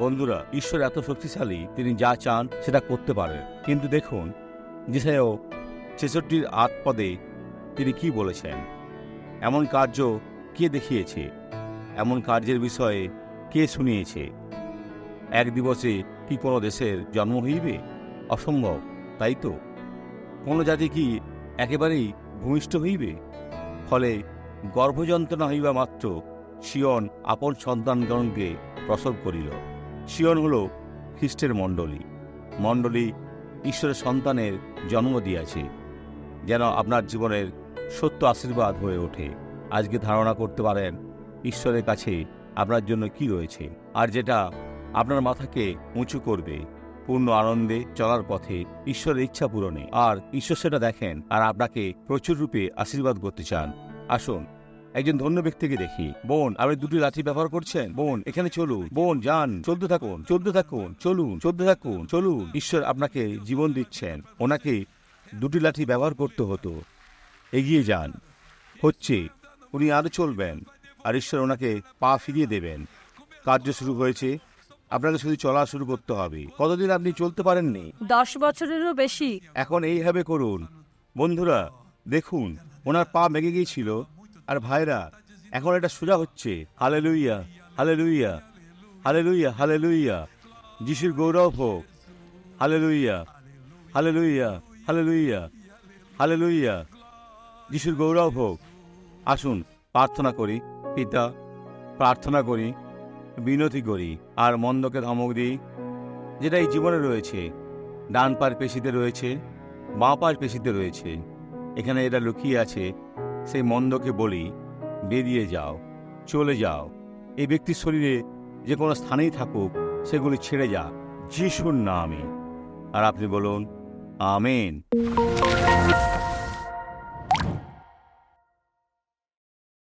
বন্ধুরা, ঈশ্বর এত শক্তিশালী, তিনি যা চান সেটা করতে পারেন। কিন্তু দেখুন যেসাইয় ৬৬ পদে তিনি কি বলেছেন। এমন কার্য কে দেখিয়েছে, এমন কার্যের বিষয়ে কে শুনিয়েছে? এক দিবসে কি কোনো দেশের জন্ম হইবে? অসম্ভব, তাই তো। কোনো জাতি কি একেবারেই ভূমিষ্ঠ হইবে? ফলে গর্ভযন্ত্রণা হইবা মাত্র সিয়ন আপন সন্তানগণকে প্রসব করিল। সিয়ন হল খ্রিস্টের মণ্ডলী। মণ্ডলী ঈশ্বরের সন্তানের জন্ম দিয়াছে, যেন আপনার জীবনের সত্য আশীর্বাদ হয়ে ওঠে। আজকে ধারণা করতে পারেন ঈশ্বরের কাছে আপনার জন্য কি রয়েছে, আর যেটা আপনার মাথাকে উঁচু করবে পূর্ণ আনন্দে চলার পথে ঈশ্বরের ইচ্ছা পূরণে। আর ঈশ্বর সেটা দেখেন আর আপনাকে প্রচুর রূপে আশীর্বাদ করতে চান। আসুন একজন ধন্য ব্যক্তিকে দেখি। বোন, আপনি 2টি লাঠি ব্যবহার করছেন? বোন, এখানে চলুন। বোন, যান, চলতে থাকুন, চলতে থাকুন, চলুন, চলতে থাকুন, চলুন। ঈশ্বর আপনাকে জীবন দিচ্ছেন। ওনাকে 2টি লাঠি ব্যবহার করতে হতো। এগিয়ে যান, হচ্ছে। উনি আরো চলবেন, আর ঈশ্বর ওনাকে পা ফিরিয়ে দেবেন। কার্য শুরু হয়েছে, আপনাকে শুধু চলা শুরু করতে হবে। কতদিন আপনি চলতে পারেননি? 10 বছরেরও বেশি। এখন এইভাবে করুন। বন্ধুরা দেখুন, ওনার পা মেগে গিয়েছিল, আর ভাইরা এখন এটা সোজা হচ্ছে। Hallelujah, hallelujah, hallelujah, hallelujah. যিশুর গৌরব হোক। Hallelujah, hallelujah, hallelujah, hallelujah. যিশুর গৌরব হোক। আসুন প্রার্থনা করি। পিতা, প্রার্থনা করি, বিনতি করি, আর মন্দকে ধমক দিই, যেটা এই জীবনে রয়েছে। ডান পায়ের পেশিতে রয়েছে, বাঁ পায়ের পেশিতে রয়েছে। এখানে এটা লুকিয়ে আছে। সেই মন্দকে বলি, বেরিয়ে যাও, চলে যাও। এই ব্যক্তির শরীরে যে কোনো স্থানেই থাকুক, সেগুলি ছেড়ে যাক যিশুর নামে। আর আপনি বলুন আমেন।